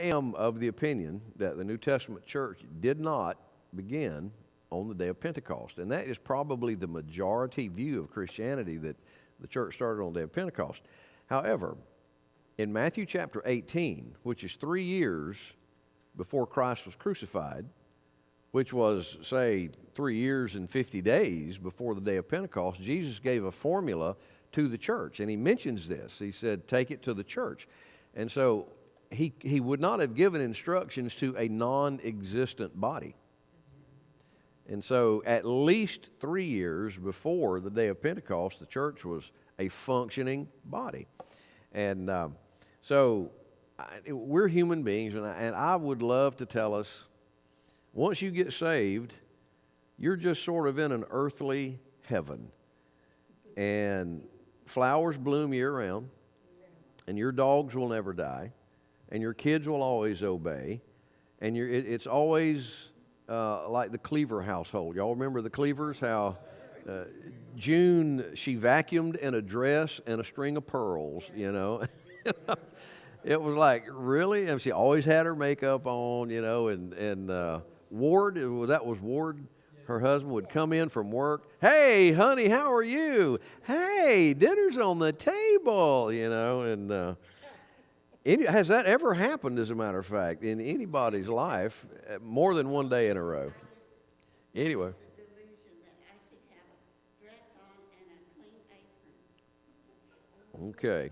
am of the opinion that the New Testament church did not begin on the day of Pentecost. And that is probably the majority view of Christianity, that the church started on the day of Pentecost. However, in Matthew chapter 18, which is 3 years before Christ was crucified, which was, say, 3 years and 50 days before the day of Pentecost, Jesus gave a formula to the church. And he mentions this. He said, take it to the church. And so he would not have given instructions to a non-existent body. And so at least 3 years before the day of Pentecost, the church was a functioning body. And we're human beings, and I would love to tell us, once you get saved, you're just sort of in an earthly heaven. And flowers bloom year-round, and your dogs will never die, and your kids will always obey, and it's always like the Cleaver household. Y'all remember the Cleavers? How June, she vacuumed in a dress and a string of pearls, you know. It was like, really? And she always had her makeup on, you know, and Ward, that was Ward, her husband, would come in from work. Hey, honey, how are you? Hey, dinner's on the table, you know. And has that ever happened, as a matter of fact, in anybody's life, more than one day in a row? Anyway. Okay.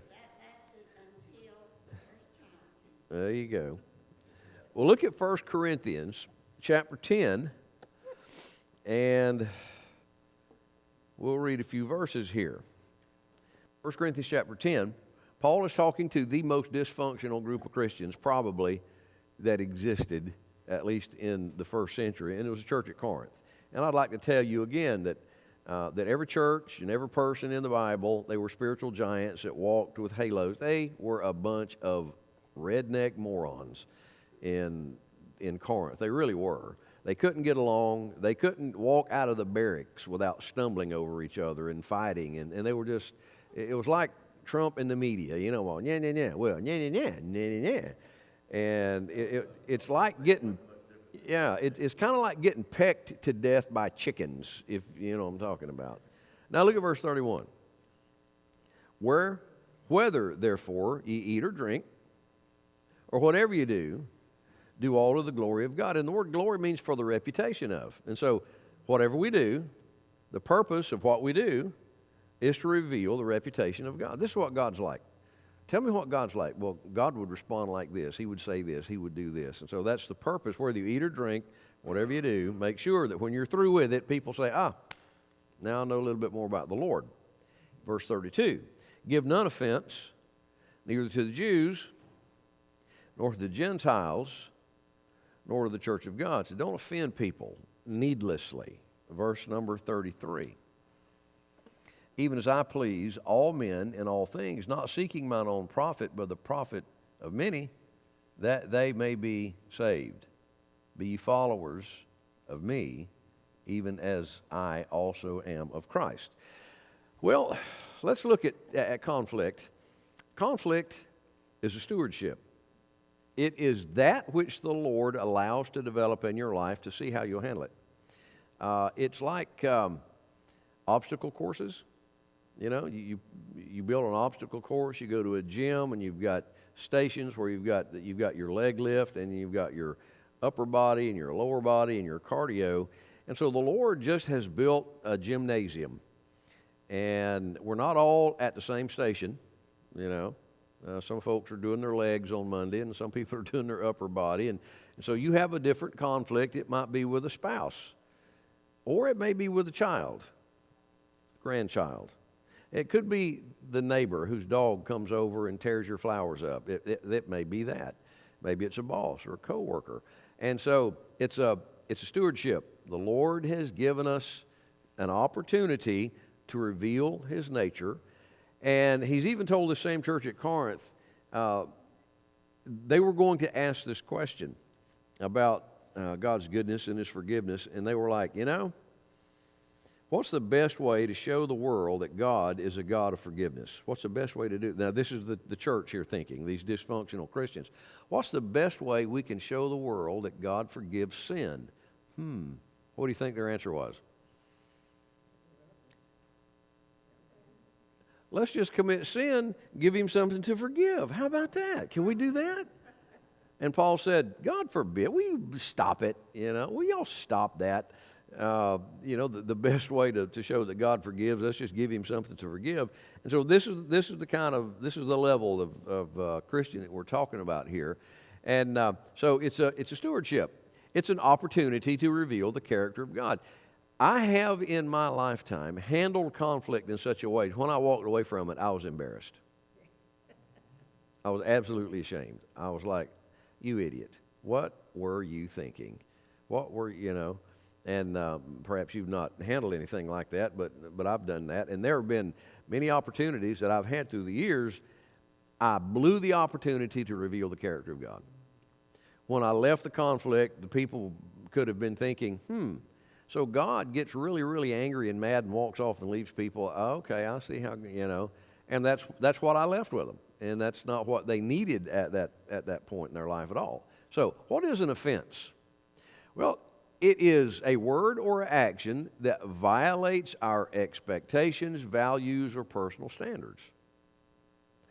There you go. Well, look at 1 Corinthians chapter 10, and we'll read a few verses here. 1 Corinthians chapter 10, Paul is talking to the most dysfunctional group of Christians probably that existed, at least in the first century, and it was the church at Corinth. And I'd like to tell you again that every church and every person in the Bible, they were spiritual giants that walked with halos. They were a bunch of redneck morons in Corinth. They really were. They couldn't get along. They couldn't walk out of the barracks without stumbling over each other and fighting. And they were just, it was like Trump in the media, you know, well, well, and it's like getting, it's kind of like getting pecked to death by chickens, if you know what I'm talking about. Now look at verse 31. Whether, therefore, ye eat or drink, or whatever you do all to the glory of God. And the word glory means for the reputation of. And so whatever we do, the purpose of what we do is to reveal the reputation of God. This is what God's like. Tell me what God's like. Well, God would respond like this. He would say this. He would do this. And so that's the purpose. Whether you eat or drink, whatever you do, make sure that when you're through with it, people say, now I know a little bit more about the Lord. Verse 32, give none offense, neither to the Jews, nor to the Gentiles, nor to the church of God. So don't offend people needlessly. Verse number 33. Even as I please all men in all things, not seeking mine own profit, but the profit of many, that they may be saved. Be ye followers of me, even as I also am of Christ. Well, let's look at conflict. Conflict is a stewardship. It is that which the Lord allows to develop in your life to see how you'll handle it. It's like obstacle courses. You know, you build an obstacle course, you go to a gym, and you've got stations where you've got your leg lift, and you've got your upper body and your lower body and your cardio. And so the Lord just has built a gymnasium. And we're not all at the same station, you know. Some folks are doing their legs on Monday, and some people are doing their upper body. And so you have a different conflict. It might be with a spouse, or it may be with a child, grandchild. It could be the neighbor whose dog comes over and tears your flowers up. It may be that. Maybe it's a boss or a coworker. And so it's a stewardship. The Lord has given us an opportunity to reveal His nature. And He's even told the same church at Corinth, they were going to ask this question about God's goodness and His forgiveness. And they were like, What's the best way to show the world that God is a God of forgiveness? What's the best way to do it? Now, this is the church here thinking, these dysfunctional Christians. What's the best way we can show the world that God forgives sin? What do you think their answer was? Let's just commit sin, give him something to forgive. How about that? Can we do that? And Paul said, God forbid, will you stop it? Will y'all stop that? The best way to show that God forgives, let's just give him something to forgive. And so this is the level of Christian that we're talking about here. And so it's a stewardship. It's an opportunity to reveal the character of God. I have in my lifetime handled conflict in such a way, when I walked away from it, I was embarrassed. I was absolutely ashamed. I was like, you idiot. What were you thinking? And perhaps you've not handled anything like that, but I've done that. And there have been many opportunities that I've had through the years. I blew the opportunity to reveal the character of God. When I left the conflict, the people could have been thinking, so God gets really, really angry and mad and walks off and leaves people. Oh, okay, I see how, and that's what I left with them. And that's not what they needed at that point in their life at all. So what is an offense? Well, it is a word or action that violates our expectations, values, or personal standards.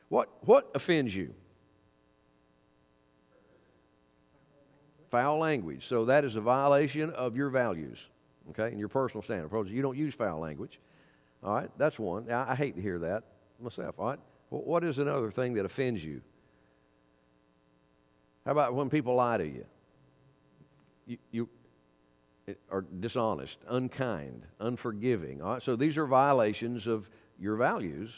What offends you? Foul language. So that is a violation of your values, okay, and your personal standards. You don't use foul language. All right, that's one. I hate to hear that myself. All right, what is another thing that offends you? How about when people lie to you? You are dishonest, unkind, unforgiving. All right? So these are violations of your values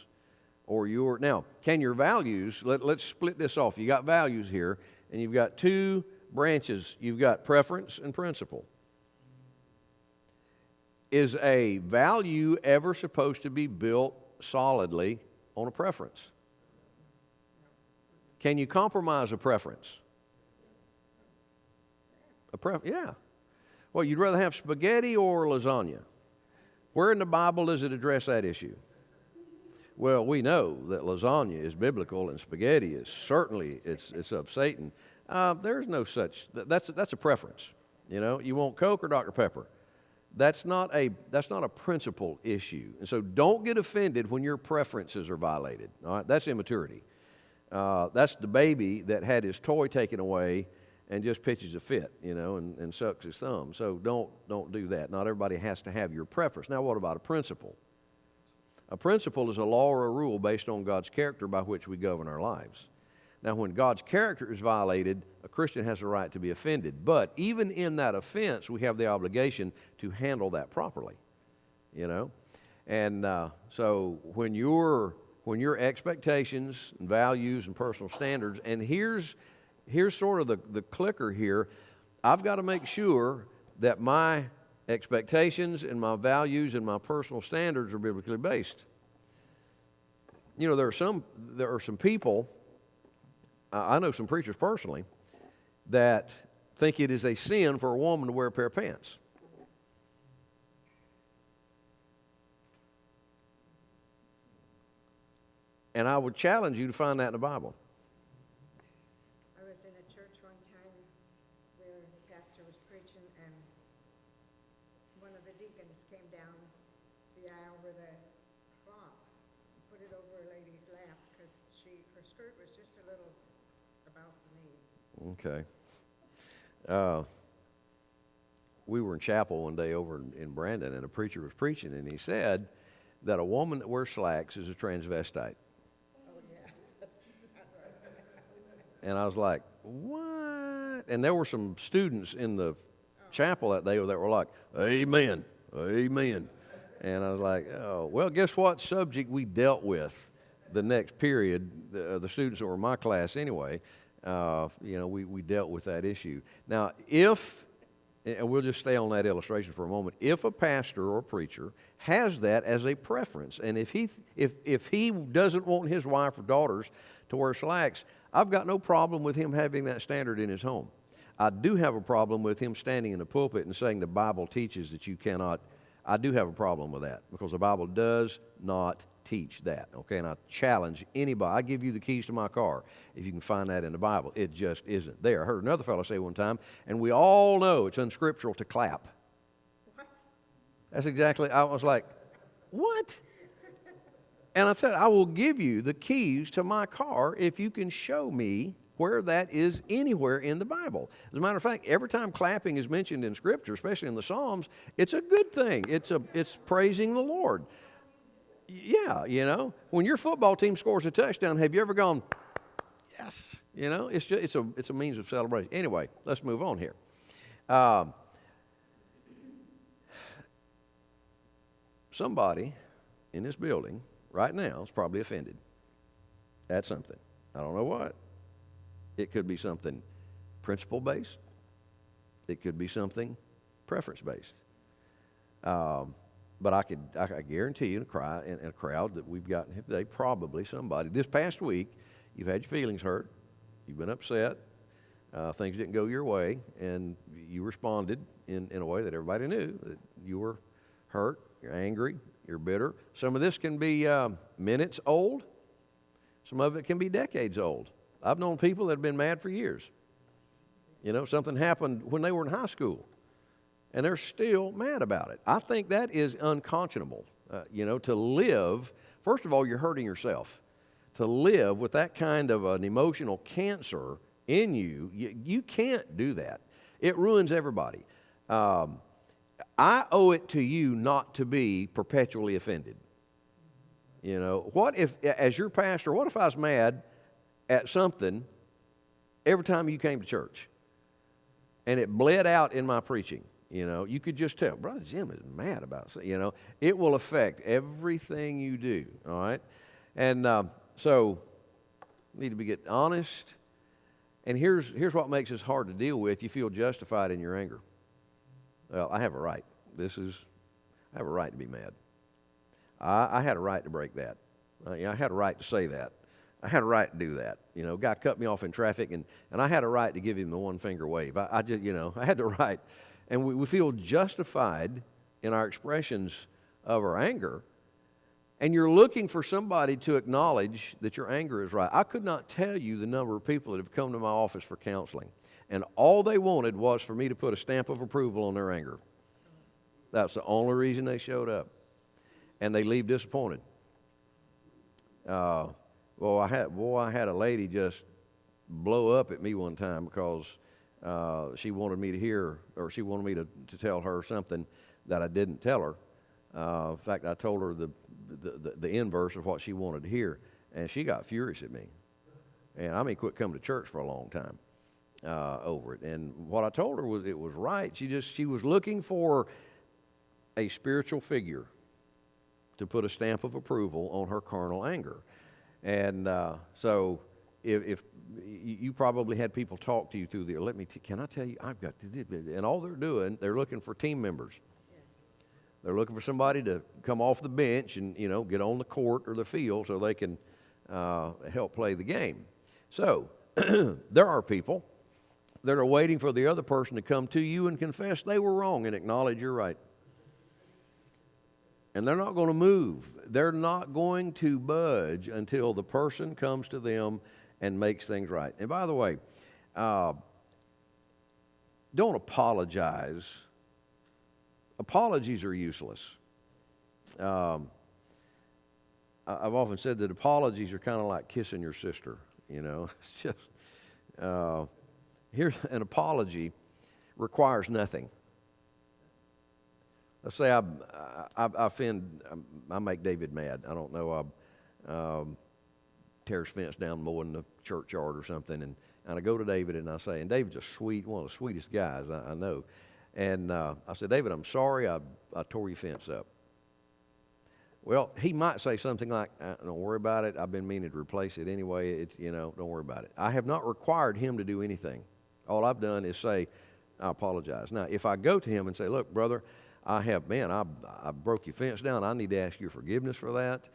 or your... Now, can your values... Let's split this off. You got values here, and you've got two branches. You've got preference and principle. Is a value ever supposed to be built solidly on a preference? Can you compromise a preference? Yeah. Well, you'd rather have spaghetti or lasagna. Where in the Bible does it address that issue? Well, we know that lasagna is biblical and spaghetti is certainly it's of Satan. There's no such. That's a preference. You want Coke or Dr. Pepper. That's not a principle issue. And so don't get offended when your preferences are violated. All right, that's immaturity. That's the baby that had his toy taken away and just pitches a fit, and sucks his thumb. So don't do that. Not everybody has to have your preference. Now, what about a principle? A principle is a law or a rule based on God's character by which we govern our lives. Now, when God's character is violated, a Christian has a right to be offended. But even in that offense, we have the obligation to handle that properly, And so when your expectations and values and personal standards, and here's sort of the clicker here, I've got to make sure that my expectations and my values and my personal standards are biblically based. There are some people, I know some preachers personally, that think it is a sin for a woman to wear a pair of pants. And I would challenge you to find that in the Bible. I was in a church one time where the pastor was preaching, and one of the deacons came down the aisle with a cloth and put it over a lady's lap because her skirt was just a little about the knee. Okay. We were in chapel one day over in Brandon, and a preacher was preaching, and he said that a woman that wears slacks is a transvestite. And I was like, what? And there were some students in the chapel that day that were like, amen, amen. And I was like, oh, well, guess what subject we dealt with the next period, the students that were in my class anyway, we dealt with that issue. Now, and we'll just stay on that illustration for a moment, if a pastor or preacher has that as a preference, and if he doesn't want his wife or daughters to wear slacks, I've got no problem with him having that standard in his home. I do have a problem with him standing in the pulpit and saying the Bible teaches that you cannot I do have a problem with that because the Bible does not teach that, okay? And I challenge anybody. I give you the keys to my car if you can find that in the Bible. It just isn't there. I heard another fellow say one time, and we all know it's unscriptural to clap. That's exactly, I was like, what? And I said, I will give you the keys to my car if you can show me where that is anywhere in the Bible. As a matter of fact, every time clapping is mentioned in Scripture, especially in the Psalms, it's a good thing. It's praising the Lord. Yeah, you know, when your football team scores a touchdown, have you ever gone, yes? You know, it's a means of celebration. Anyway, let's move on here. Somebody in this building right now is probably offended at something. I don't know what. It could be something principle-based. It could be something preference-based. But I guarantee you in a crowd that we've gotten here today, probably somebody. This past week, you've had your feelings hurt. You've been upset. Things didn't go your way, and you responded in a way that everybody knew that you were hurt, you're angry, you're bitter. Some of this can be minutes old. Some of it can be decades old. I've known people that have been mad for years. You know, something happened when they were in high school, and they're still mad about it. I think that is unconscionable. You know, to live, first of all, you're hurting yourself. To live with that kind of an emotional cancer in you, you can't do that. It ruins everybody. I owe it to you not to be perpetually offended. You know, what if, as your pastor, what if I was mad at something every time you came to church and it bled out in my preaching? You know, you could just tell, Brother Jim is mad about it. You know, it will affect everything you do, all right? And so, need to get honest. And here's what makes this hard to deal with. You feel justified in your anger. Well, I have a right. I have a right to be mad. I had a right to break that. I had a right to say that. I had a right to do that. You know, guy cut me off in traffic, and I had a right to give him the one finger wave. I just, you know, I had the right. And we feel justified in our expressions of our anger. And you're looking for somebody to acknowledge that your anger is right. I could not tell you the number of people that have come to my office for counseling, and all they wanted was for me to put a stamp of approval on their anger. That's the only reason they showed up. And they leave disappointed. I had a lady just blow up at me one time because she wanted me to hear, or she wanted me to tell her something that I didn't tell her. In fact, I told her the inverse of what she wanted to hear, and she got furious at me. And I mean, quit coming to church for a long time over it. And what I told her was it was right. She was looking for a spiritual figure to put a stamp of approval on her carnal anger. And so if you probably had people talk to you through there, can I tell you, I've got to do this. And all they're doing, they're looking for team members. They're looking for somebody to come off the bench and, you know, get on the court or the field so they can help play the game. So there are people that are waiting for the other person to come to you and confess they were wrong and acknowledge you're right. And they're not going to move. They're not going to budge until the person comes to them and makes things right. And by the way, don't apologize. Apologies are useless. I've often said that apologies are kind of like kissing your sister. You know, it's just here's an apology requires nothing. Let's say I make David mad. I don't know, tear his fence down more in the churchyard or something, and I go to David and I say, and David's one of the sweetest guys I know, and I said, David, I'm sorry I tore your fence up. Well, he might say something like, don't worry about it. I've been meaning to replace it anyway. Don't worry about it. I have not required him to do anything. All I've done is say, I apologize. Now, if I go to him and say, look, brother, I broke your fence down. I need to ask your forgiveness for that.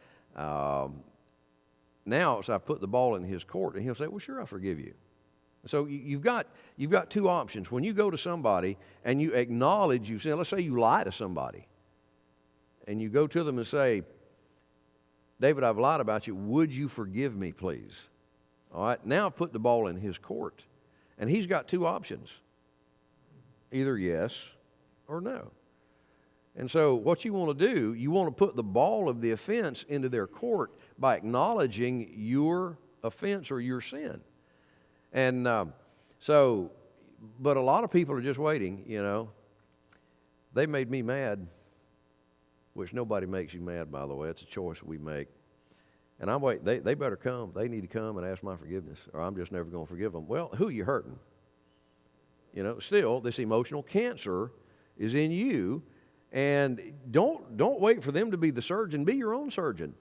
Now, so I put the ball in his court, and he'll say, well, sure, I forgive you. So you've got two options. When you go to somebody and you acknowledge you've sinned, let's say you lie to somebody, and you go to them and say, David, I've lied about you. Would you forgive me, please? All right, now put the ball in his court. And he's got two options, either yes or no. And so what you want to do, you want to put the ball of the offense into their court by acknowledging your offense or your sin. And but a lot of people are just waiting, you know. They made me mad, which nobody makes you mad, by the way. It's a choice we make. And I'm waiting. They better come. They need to come and ask my forgiveness, or I'm just never going to forgive them. Well, who are you hurting? You know, still, this emotional cancer is in you, and don't wait for them to be the surgeon. Be your own surgeon.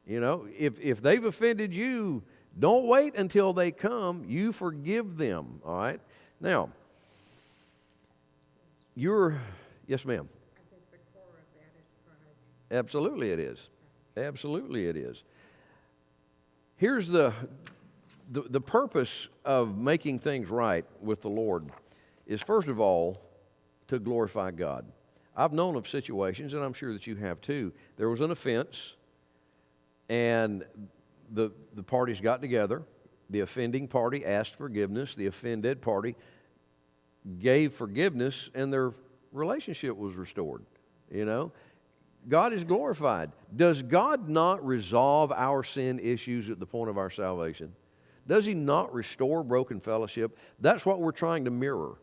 You know, if they've offended you, don't wait until they come. You forgive them, all right? Now, yes, ma'am. I think the core of that is pride. Absolutely it is. Absolutely it is. Here's the purpose of making things right with the Lord is, first of all, to glorify God. I've known of situations, and I'm sure that you have too. There was an offense, and the parties got together. The offending party asked forgiveness. The offended party gave forgiveness, and their relationship was restored. You know, God is glorified. Does God not resolve our sin issues at the point of our salvation? Does He not restore broken fellowship? That's what we're trying to mirror.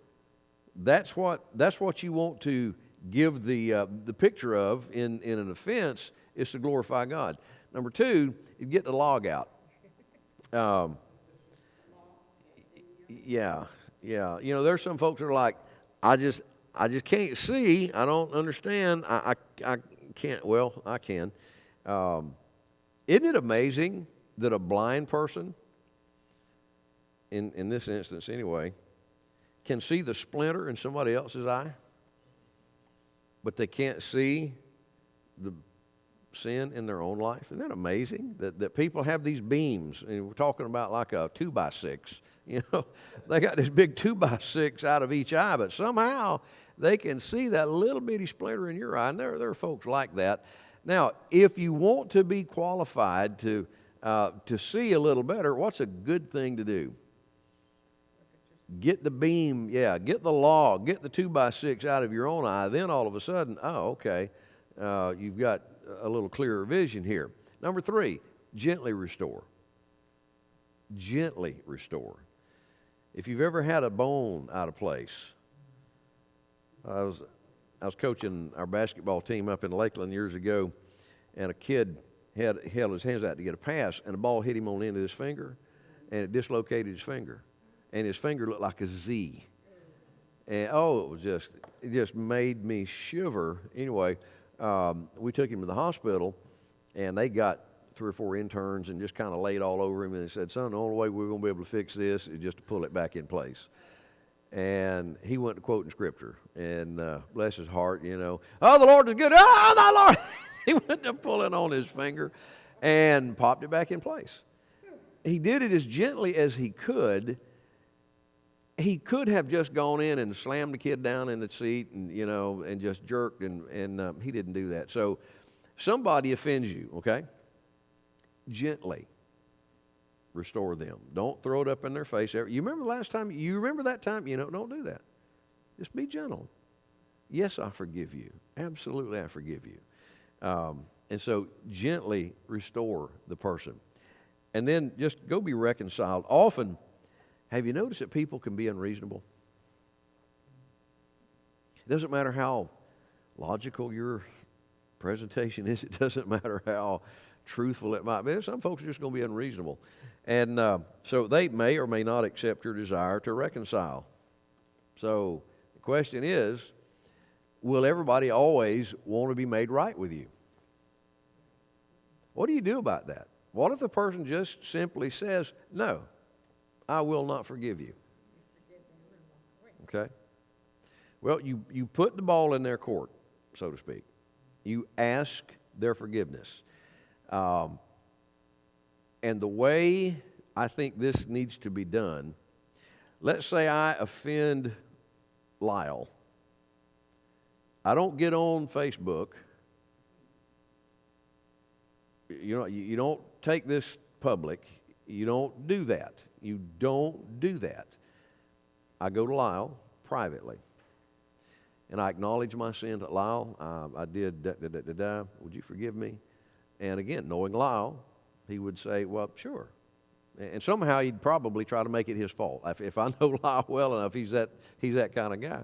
That's what you want to give the picture of in an offense, is to glorify God. Number two, you get the log out. Yeah. You know, there's some folks that are like, I just can't see. I don't understand. I can't. Well, I can. Isn't it amazing that a blind person, in this instance anyway, can see the splinter in somebody else's eye, but they can't see the sin in their own life? Isn't that amazing that people have these beams, and we're talking about like a 2x6, you know, they got this big 2x6 out of each eye, but somehow they can see that little bitty splinter in your eye, and there are folks like that. Now, if you want to be qualified to see a little better, what's a good thing to do? Get the beam, get the log, get the 2x6 out of your own eye. Then all of a sudden, okay, you've got a little clearer vision here. Number three, gently restore. Gently restore. If you've ever had a bone out of place, I was coaching our basketball team up in Lakeland years ago, and a kid held his hands out to get a pass, and the ball hit him on the end of his finger, and it dislocated his finger, and his finger looked like a Z. And it just made me shiver. Anyway, we took him to the hospital, and they got 3 or 4 interns and just kind of laid all over him, and they said, son, the only way we're going to be able to fix this is just to pull it back in place. And he went to quoting scripture, and bless his heart, you know, oh, the Lord is good. Oh, the Lord. He went to pulling on his finger and popped it back in place. He did it as gently as he could. He could have just gone in and slammed the kid down in the seat and, you know, and just jerked, and he didn't do that. So somebody offends you, okay? Gently restore them. Don't throw it up in their face. You remember last time? You remember that time? You know, don't do that. Just be gentle. Yes, I forgive you. Absolutely, I forgive you. And so gently restore the person. And then just go be reconciled. Often, have you noticed that people can be unreasonable? It doesn't matter how logical your presentation is. It doesn't matter how truthful it might be. Some folks are just going to be unreasonable. And so they may or may not accept your desire to reconcile. So the question is, will everybody always want to be made right with you? What do you do about that? What if the person just simply says, no, I will not forgive you? Okay? Well, you put the ball in their court, so to speak. You ask their forgiveness. And the way I think this needs to be done, let's say I offend Lyle. I don't get on Facebook You don't take this public. You don't do that. You don't do that. I go to Lyle privately, and I acknowledge my sin to Lyle. I did da. Would you forgive me? And again, knowing Lyle, he would say, well, sure. And somehow he'd probably try to make it his fault. If I know Lyle well enough, he's that kind of guy.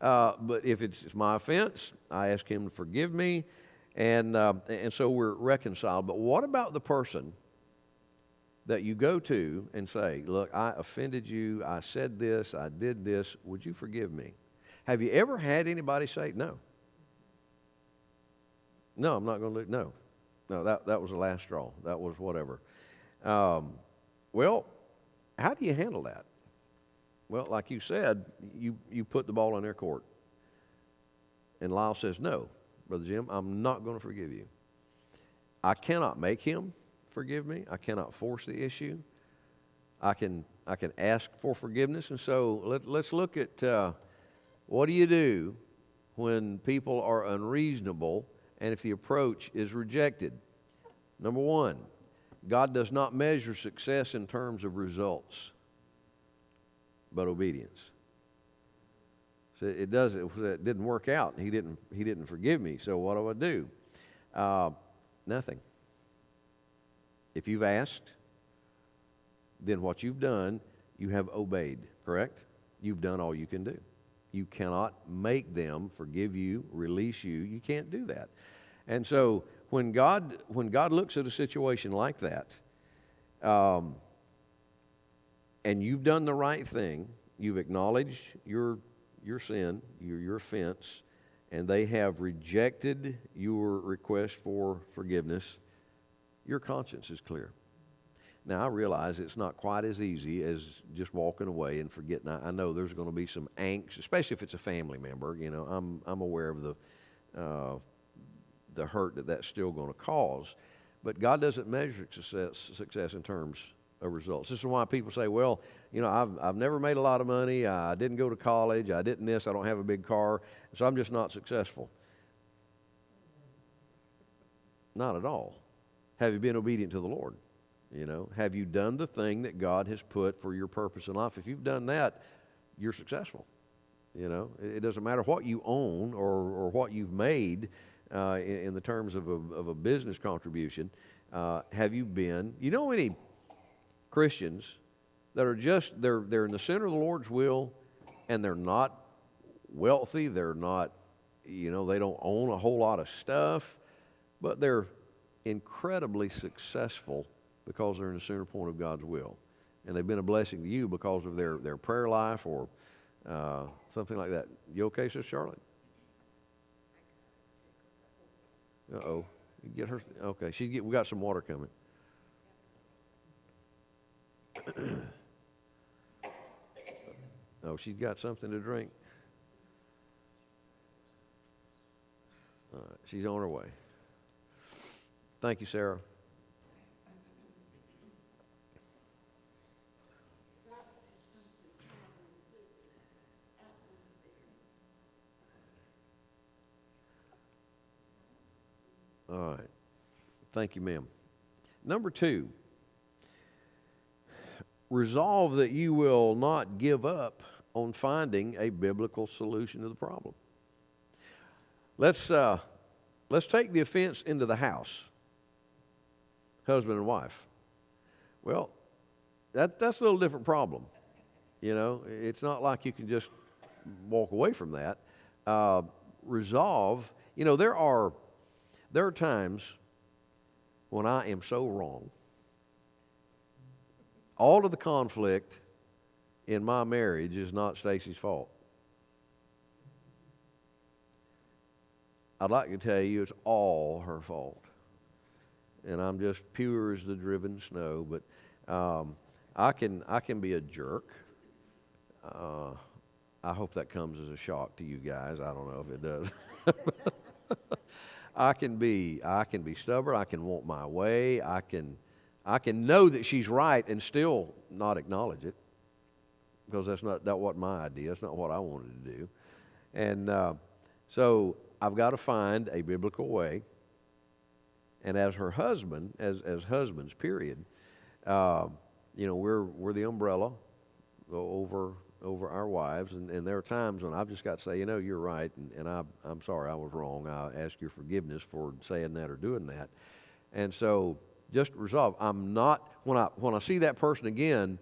But if it's my offense, I ask him to forgive me, and so we're reconciled. But what about the person that you go to and say, look, I offended you, I said this, I did this, would you forgive me? Have you ever had anybody say, no? No, I'm not going to do it. No, that was the last straw. That was whatever. Well, how do you handle that? Well, like you said, you put the ball in their court. And Lyle says, no, Brother Jim, I'm not going to forgive you. I cannot make him forgive me. I cannot force the issue. I can ask for forgiveness. And so let's look at what do you do when people are unreasonable and if the approach is rejected. Number one, God does not measure success in terms of results, but obedience. So it didn't work out. He didn't forgive me. So what do I do? Nothing. If you've asked, then what you've done, you have obeyed, correct? You've done all you can do. You cannot make them forgive you, release you. You can't do that. And so when God looks at a situation like that, and you've done the right thing, you've acknowledged your sin, your offense, and they have rejected your request for forgiveness, your conscience is clear. Now, I realize it's not quite as easy as just walking away and forgetting. I know there's going to be some angst, especially if it's a family member. You know, I'm aware of the hurt that's still going to cause. But God doesn't measure success in terms of results. This is why people say, well, you know, I've never made a lot of money. I didn't go to college. I didn't this. I don't have a big car. So I'm just not successful. Not at all. Have you been obedient to the Lord? You know, have you done the thing that God has put for your purpose in life? If you've done that, you're successful. You know, it doesn't matter what you own or what you've made in the terms of a business contribution. Have you been? You know any Christians that are just they're in the center of the Lord's will, and they're not wealthy. They're not, you know, they don't own a whole lot of stuff, but they're incredibly successful because they're in the center point of God's will. And they've been a blessing to you because of their prayer life or something like that. You okay, Sister Charlotte? Uh-oh. You get her? Okay. We got some water coming. Oh, she's got something to drink. All right. She's on her way. Thank you, Sarah. All right. Thank you, ma'am. Number 2, resolve that you will not give up on finding a biblical solution to the problem. Let's take the offense into the house, husband and wife. Well, that's a little different problem. You know, it's not like you can just walk away from that. Resolve. You know, there are times when I am so wrong. All of the conflict in my marriage is not Stacy's fault. I'd like to tell you it's all her fault. And I'm just pure as the driven snow, but I can be a jerk. I hope that comes as a shock to you guys. I don't know if it does. I can be stubborn. I can want my way. I can know that she's right and still not acknowledge it, because that wasn't my idea. It's not what I wanted to do. And so I've got to find a biblical way, And as her husband, as husbands, period, we're the umbrella over our wives, and there are times when I've just got to say, you're right, and I'm sorry I was wrong. I ask your forgiveness for saying that or doing that. And so just resolve. I'm not, when I see that person again,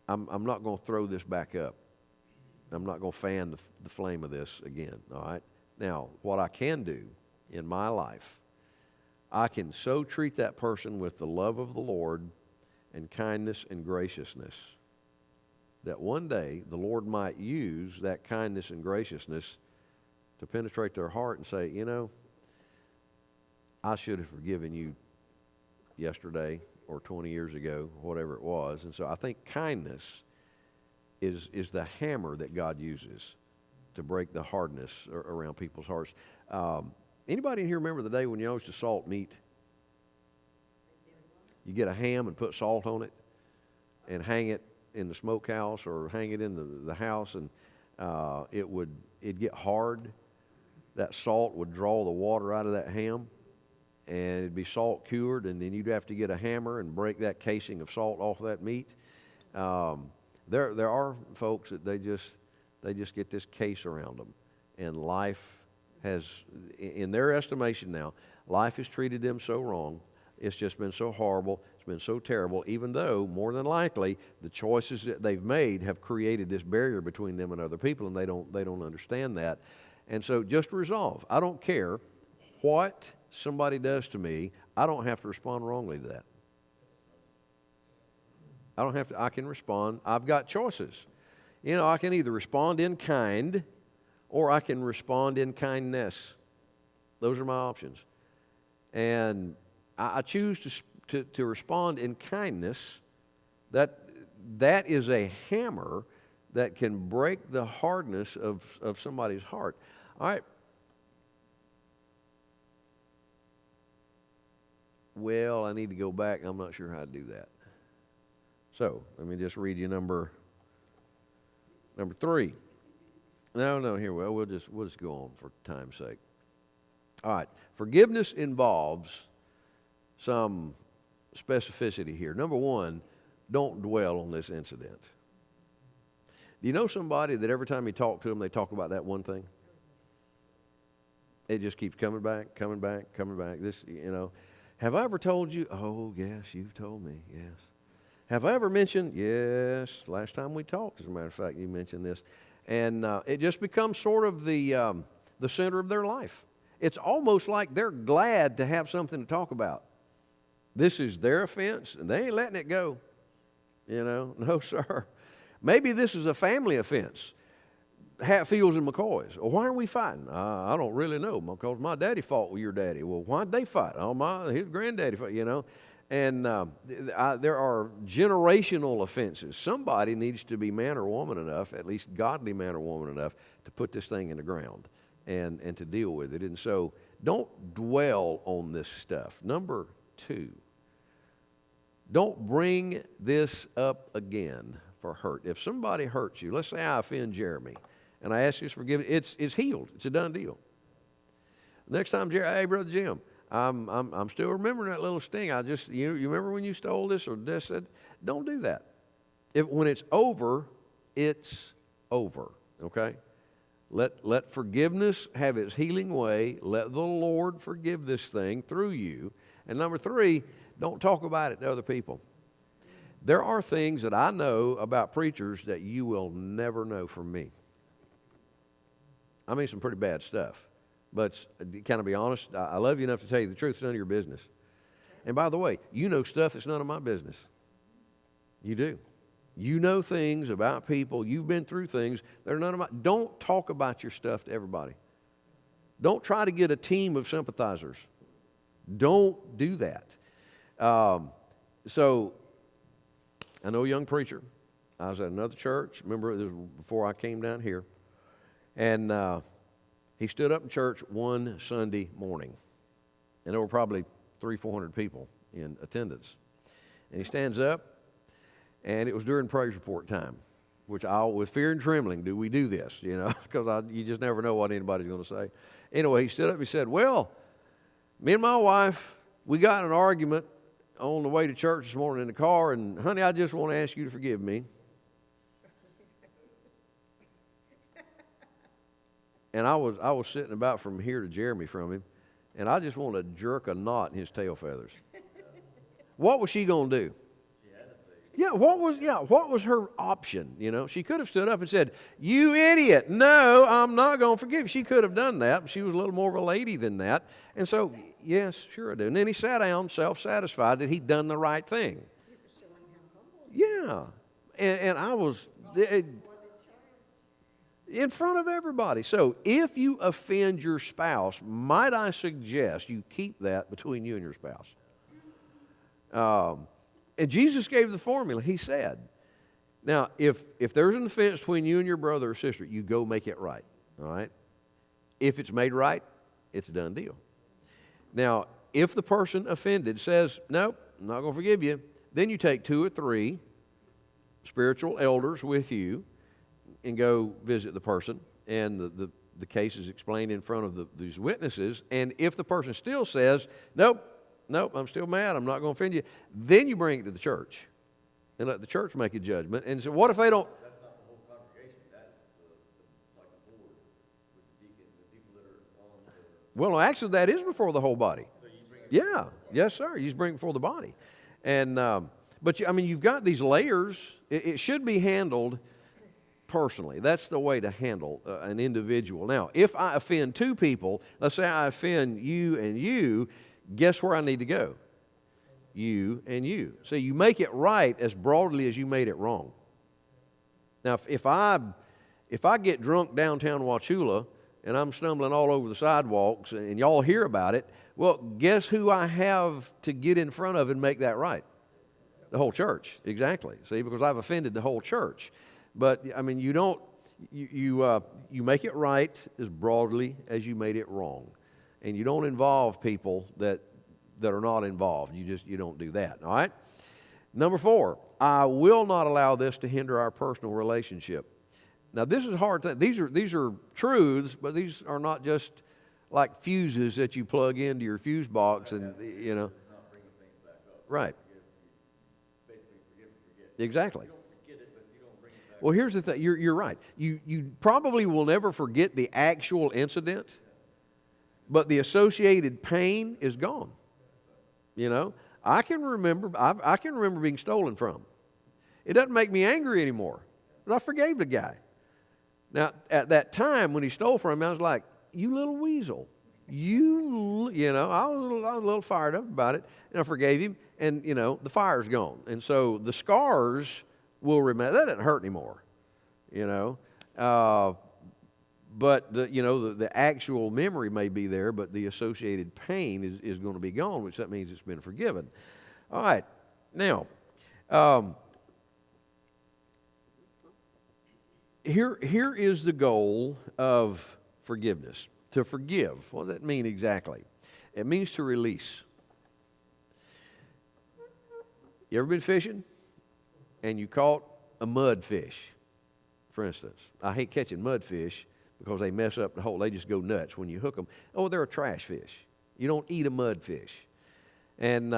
I'm not going to throw this back up. I'm not going to fan the flame of this again, all right? Now, what I can do in my life, I can so treat that person with the love of the Lord and kindness and graciousness that one day the Lord might use that kindness and graciousness to penetrate their heart and say, I should have forgiven you yesterday or 20 years ago, whatever it was. And so I think kindness is the hammer that God uses to break the hardness around people's hearts. Anybody in here remember the day when you used to salt meat? You get a ham and put salt on it and hang it in the smokehouse or hang it in the house, and it'd get hard. That salt would draw the water out of that ham, and it'd be salt cured, and then you'd have to get a hammer and break that casing of salt off of that meat. There are folks that they just get this case around them, and life has, in their estimation now, life has treated them so wrong. It's just been so horrible. It's been so terrible, even though, more than likely, the choices that they've made have created this barrier between them and other people, and they don't understand that. And so just resolve. I don't care what somebody does to me. I don't have to respond wrongly to that. I don't have to. I can respond. I've got choices. I can either respond in kind or I can respond in kindness. Those are my options. And I choose to respond in kindness. That is a hammer that can break the hardness of somebody's heart. All right. Well, I need to go back. I'm not sure how to do that. So let me just read you number 3. No, here we'll just go on for time's sake. All right, forgiveness involves some specificity here. Number 1, don't dwell on this incident. Do you know somebody that every time you talk to them, they talk about that one thing? It just keeps coming back. This, have I ever told you? Oh, yes, you've told me, yes. Have I ever mentioned? Yes, last time we talked, as a matter of fact, you mentioned this. And it just becomes sort of the center of their life. It's almost like they're glad to have something to talk about. This is their offense, and they ain't letting it go. No, sir. Maybe this is a family offense. Hatfields and McCoys. Well, why are we fighting? I don't really know, because my daddy fought with your daddy. Well, why'd they fight? Oh, his granddaddy fought, And there are generational offenses. Somebody needs to be man or woman enough, at least godly man or woman enough, to put this thing in the ground and to deal with it. And so don't dwell on this stuff. Number 2, don't bring this up again for hurt. If somebody hurts you, let's say I offend Jeremy, and I ask his forgiveness, it's healed. It's a done deal. Next time, hey, Brother Jim, I'm still remembering that little sting. You remember when you stole this or this? Don't do that. When it's over, it's over. Okay? Let forgiveness have its healing way. Let the Lord forgive this thing through you. And number 3, don't talk about it to other people. There are things that I know about preachers that you will never know from me. I mean, some pretty bad stuff. But can I be honest? I love you enough to tell you the truth. It's none of your business. And by the way, you know stuff that's none of my business. You do. You know things about people. You've been through things that are none of my. Don't talk about your stuff to everybody. Don't try to get a team of sympathizers. Don't do that. So, I know a young preacher. I was at another church. Remember, this was before I came down here. And he stood up in church one Sunday morning, and there were probably 300-400 people in attendance. And he stands up, and it was during praise report time, which with fear and trembling do we do this, because you just never know what anybody's going to say. Anyway, he stood up and he said, well, Me and my wife, we got in an argument on the way to church this morning in the car, and honey, I just want to ask you to forgive me. And I was sitting about from here to Jeremy from him, and I just wanted to jerk a knot in his tail feathers. What was she going to do? What was her option? You know, she could have stood up and said, "You idiot, no, I'm not going to forgive you." She could have done that. She was a little more of a lady than that. And so, yes, sure I do. And then he sat down, self-satisfied that he'd done the right thing. Yeah. And I was in front of everybody. So if you offend your spouse, might I suggest you keep that between you and your spouse. And Jesus gave the formula. He said, now, if there's an offense between you and your brother or sister, you go make it right, all right? If it's made right, it's a done deal. Now, if the person offended says, nope, I'm not going to forgive you, then you take 2 or 3 spiritual elders with you and go visit the person, and the case is explained in front of these witnesses. And if the person still says, nope, I'm still mad, I'm not going to offend you, then you bring it to the church and let the church make a judgment. And so what if they don't? That's not the whole congregation. That's like a board with the deacon, the people that are on the... Well, actually, that is before the whole body. So you bring it Yeah, yes, sir. You just bring it before the body. And, but, you've got these layers. It should be handled personally. That's the way to handle an individual. Now, if I offend 2 people, let's say I offend you and you, guess where I need to go? You and you. So you make it right as broadly as you made it wrong. Now, if I get drunk downtown Wauchula and I'm stumbling all over the sidewalks and y'all hear about it, well, guess who I have to get in front of and make that right? The whole church. Exactly. See, because I've offended the whole church. But you don't. You make it right as broadly as you made it wrong. And you don't involve people that are not involved. You don't do that, all right? Number 4, I will not allow this to hinder our personal relationship. Now, this is a hard thing. These are truths, but these are not just like fuses that you plug into your fuse box and, not bringing things back up. Right. Basically, forgive and forget. Exactly. You don't forget it, but you don't bring it back. Well, here's the thing. You're right. You probably will never forget the actual incident, but the associated pain is gone. You know, I can remember being stolen from. It doesn't make me angry anymore, but I forgave the guy. Now, at that time when he stole from me, I was like, "You little weasel, I was a little fired up about it, and I forgave him, and the fire's gone, and so the scars will remain. That doesn't hurt anymore, But the actual memory may be there, but the associated pain is going to be gone, which that means it's been forgiven. All right, now here is the goal of forgiveness. To forgive, what does that mean exactly? It means to release. You ever been fishing and you caught a mudfish, for instance? I hate catching mudfish because they mess up the hole. They just go nuts when you hook them. Oh, they're a trash fish. You don't eat a mudfish. And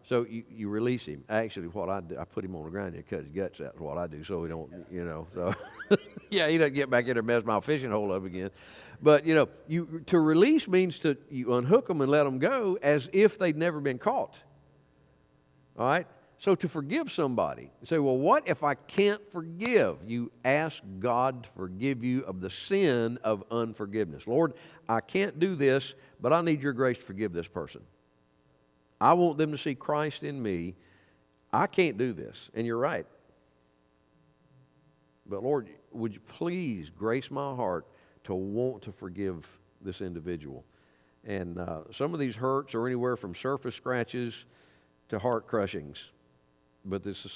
so you release him. Actually, what I do, I put him on the ground and cut his guts out. Is what I do, so he don't, So yeah, he doesn't get back in there and mess my fishing hole up again. But to release means you unhook them and let them go as if they'd never been caught. All right. So to forgive somebody, you say, well, what if I can't forgive? You ask God to forgive you of the sin of unforgiveness. Lord, I can't do this, but I need your grace to forgive this person. I want them to see Christ in me. I can't do this. And you're right. But Lord, would you please grace my heart to want to forgive this individual? And some of these hurts are anywhere from surface scratches to heart crushings. But it's the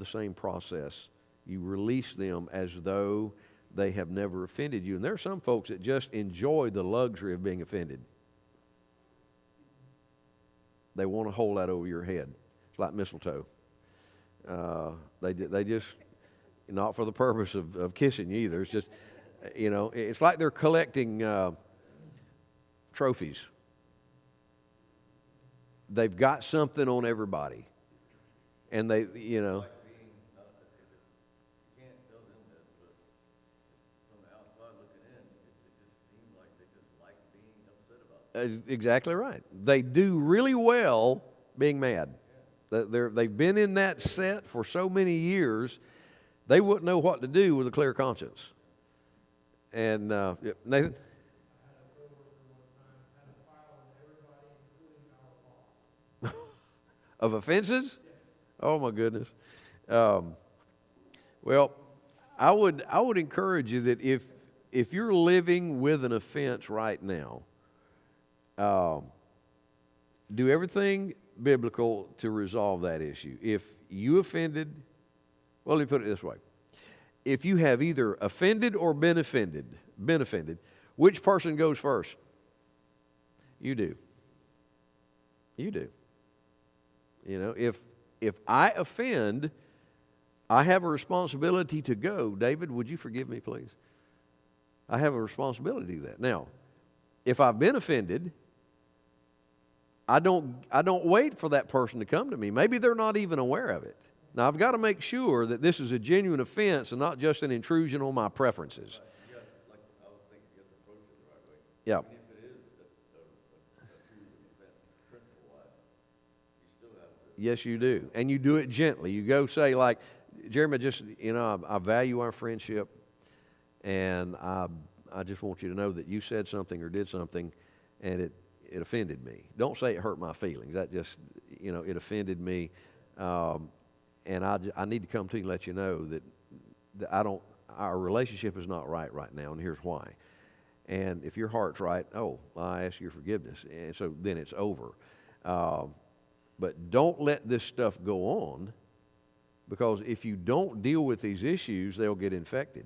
same process. You release them as though they have never offended you. And there are some folks that just enjoy the luxury of being offended. They want to hold that over your head. It's like mistletoe. They just, not for the purpose of kissing you either. It's just, it's like they're collecting trophies. they've got something on everybody. And they, you know. Like being, you can't tell them this, but from the outside looking in, it just seems like they just like being upset about it. Exactly right. They do really well being mad. They've been in that set for so many years, they wouldn't know what to do with a clear conscience. And Nathan? Of offenses? Oh my goodness. Well, I would encourage you that if you're living with an offense right now, do everything biblical to resolve that issue. If you offended, well, let me put it this way. If you have either offended or been offended, which person goes first? You do. You do. You know, if I offend, I have a responsibility to go. David, would you forgive me, please? I have a responsibility to do that. Now, if I've been offended, I don't wait for that person to come to me. Maybe they're not even aware of it. Now, I've got to make sure that this is a genuine offense and not just an intrusion on my preferences. You got, like I was thinking, you have to approach it the right way. Yeah. Even if it is a true offense, principle-wise, you still have to. Yes, you do. And you do it gently. You go say, like, Jeremy, I value our friendship, and I just want you to know that you said something or did something, and it offended me. Don't say it hurt my feelings. That just, it offended me. And I need to come to you and let you know that our relationship is not right now, and here's why. And if your heart's right, I ask your forgiveness. And so then it's over. But don't let this stuff go on, because if you don't deal with these issues, they'll get infected.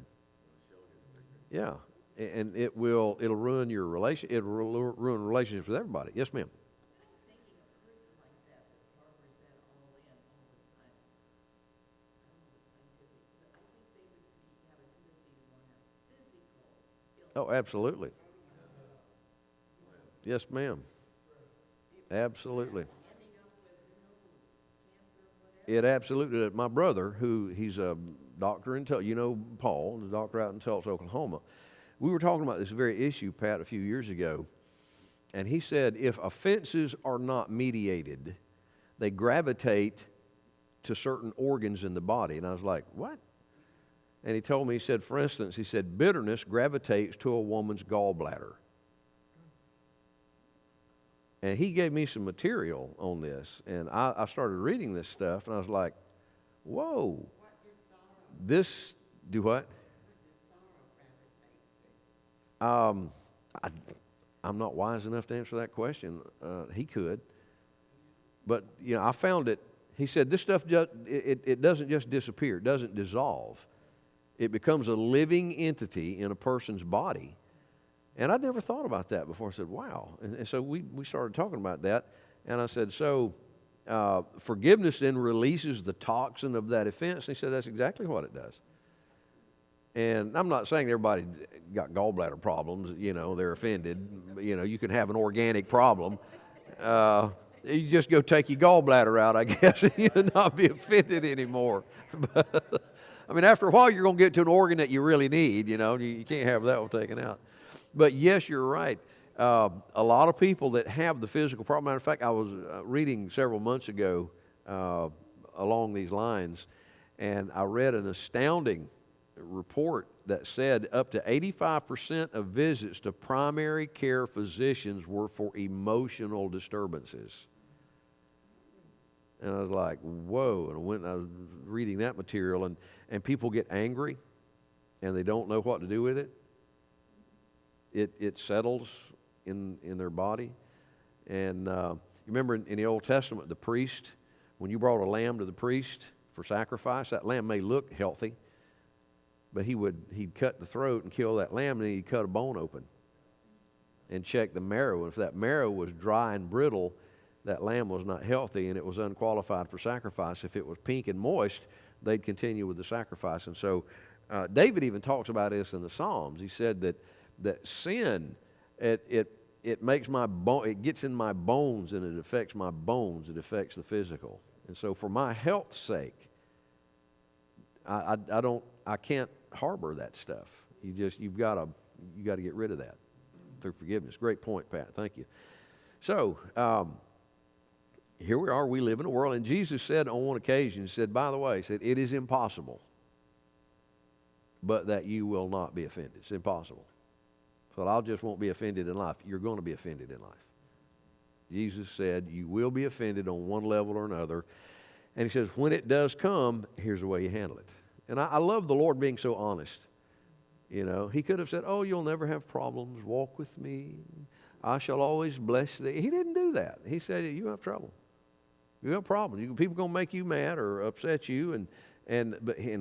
Yeah. And it'll ruin your relation. It'll ruin relationships with everybody. Yes, ma'am. Thinking a person like that harbors that all in all the time. I don't know if it's scientific, but I think they would have a tendency to want to have physical illness. Oh, absolutely. Yes, ma'am. Absolutely. Ending up with, cancer or whatever. It absolutely. My brother, he's a doctor in Tulsa, Paul, the doctor out in Tulsa, Oklahoma. We were talking about this very issue, Pat, a few years ago, and he said if offenses are not mediated, they gravitate to certain organs in the body. And I was like, what? And he told me, he said, for instance, bitterness gravitates to a woman's gallbladder. And he gave me some material on this, and I started reading this stuff, and I was like, whoa. Do what? I'm not wise enough to answer that question. He could. But, I found it. He said this stuff, it doesn't just disappear. It doesn't dissolve. It becomes a living entity in a person's body. And I'd never thought about that before. I said, wow. And so we started talking about that. And I said, forgiveness then releases the toxin of that offense. And he said, that's exactly what it does. And I'm not saying everybody got gallbladder problems, they're offended. You can have an organic problem. You just go take your gallbladder out, I guess, and you'll not be offended anymore. But, after a while, you're going to get to an organ that you really need, you can't have that one taken out. But yes, you're right. A lot of people that have the physical problem, matter of fact, I was reading several months ago along these lines, and I read an astounding report that said up to 85% of visits to primary care physicians were for emotional disturbances. And I was like, whoa. And I was reading that material, and people get angry, and they don't know what to do with it. It settles in their body. And you remember in the Old Testament, the priest, when you brought a lamb to the priest for sacrifice, that lamb may look healthy, but he'd cut the throat and kill that lamb, and then he'd cut a bone open and check the marrow. And if that marrow was dry and brittle, that lamb was not healthy, and it was unqualified for sacrifice. If it was pink and moist, they'd continue with the sacrifice. And so David even talks about this in the Psalms. He said that sin, it it makes my bone, it gets in my bones, and it affects my bones. It affects the physical. And so for my health's sake, I can't harbor that stuff. You've got to get rid of that through forgiveness. Great point, Pat. Thank you. So, here we are. We live in a world, and Jesus said on one occasion, he said, by the way, he said, it is impossible, but that you will not be offended. It's impossible. So I just won't be offended in life. You're going to be offended in life. Jesus said you will be offended on one level or another. And he says, when it does come, here's the way you handle it. And I love the Lord being so honest. You know, he could have said, oh, you'll never have problems. Walk with me. I shall always bless thee. He didn't do that. He said, you have trouble. You have problems. People are going to make you mad or upset you. And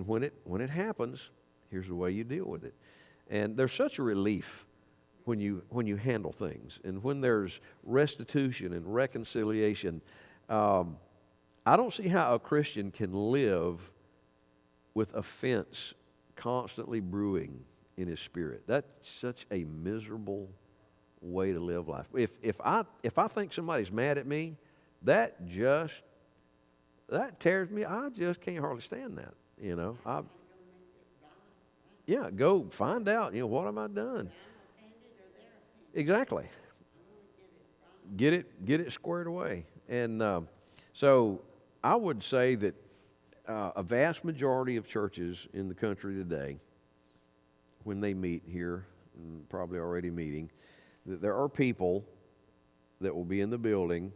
when it happens, here's the way you deal with it. And there's such a relief when you handle things. And when there's restitution and reconciliation, I don't see how a Christian can live with offense constantly brewing in his spirit. That's such a miserable way to live life. If I think somebody's mad at me, that tears me. I just can't hardly stand that. You know, go find out. You know, what have I done? Exactly. Get it squared away. And so I would say that a vast majority of churches in the country today, when they meet here, and probably already meeting, that there are people that will be in the building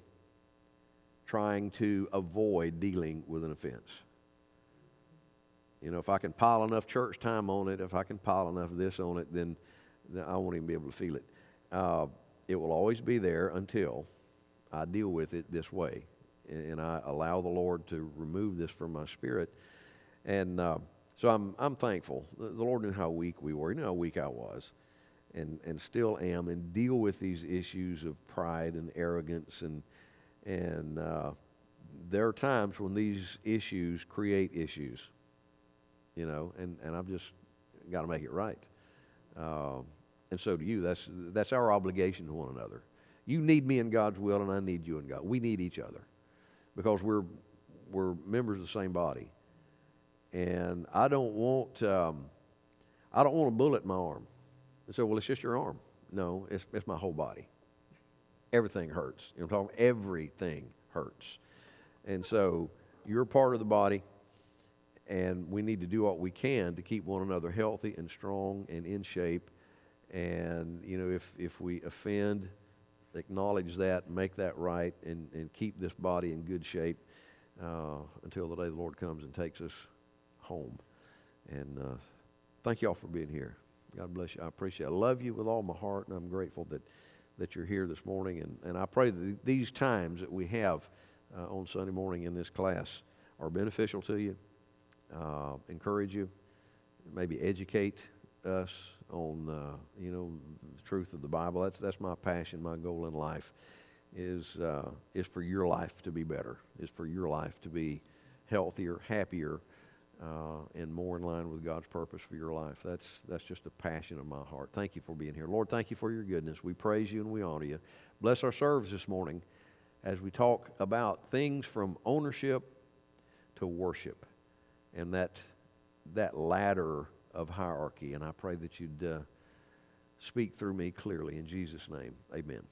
trying to avoid dealing with an offense. You know, if I can pile enough church time on it, if I can pile enough of this on it, then I won't even be able to feel it. It will always be there until I deal with it this way. And I allow the Lord to remove this from my spirit. And so I'm thankful. The Lord knew how weak we were. He knew how weak I was. And still am, and deal with these issues of pride and arrogance. And there are times when these issues create issues. You know, and I've just got to make it right. And so do you. That's our obligation to one another. You need me in God's will, and I need you in God. We need each other because we're members of the same body. And I don't want a bullet in my arm. And so, well, it's just your arm. No, it's my whole body. Everything hurts. You know what I'm talking about? Everything hurts. And so you're part of the body. And we need to do what we can to keep one another healthy and strong and in shape. And, you know, if we offend, acknowledge that, make that right, and keep this body in good shape until the day the Lord comes and takes us home. And thank you all for being here. God bless you. I appreciate it. I love you with all my heart, and I'm grateful that you're here this morning. And I pray that these times that we have on Sunday morning in this class are beneficial to you. Encourage you, maybe educate us on the truth of the Bible. That's my passion, my goal in life is for your life to be better, is for your life to be healthier, happier, and more in line with God's purpose for your life. That's just a passion of my heart. Thank you for being here. Lord, thank you for your goodness. We praise you and we honor you. Bless our service this morning as we talk about things from ownership to worship. And that ladder of hierarchy. And I pray that you'd speak through me clearly. In Jesus' name, amen.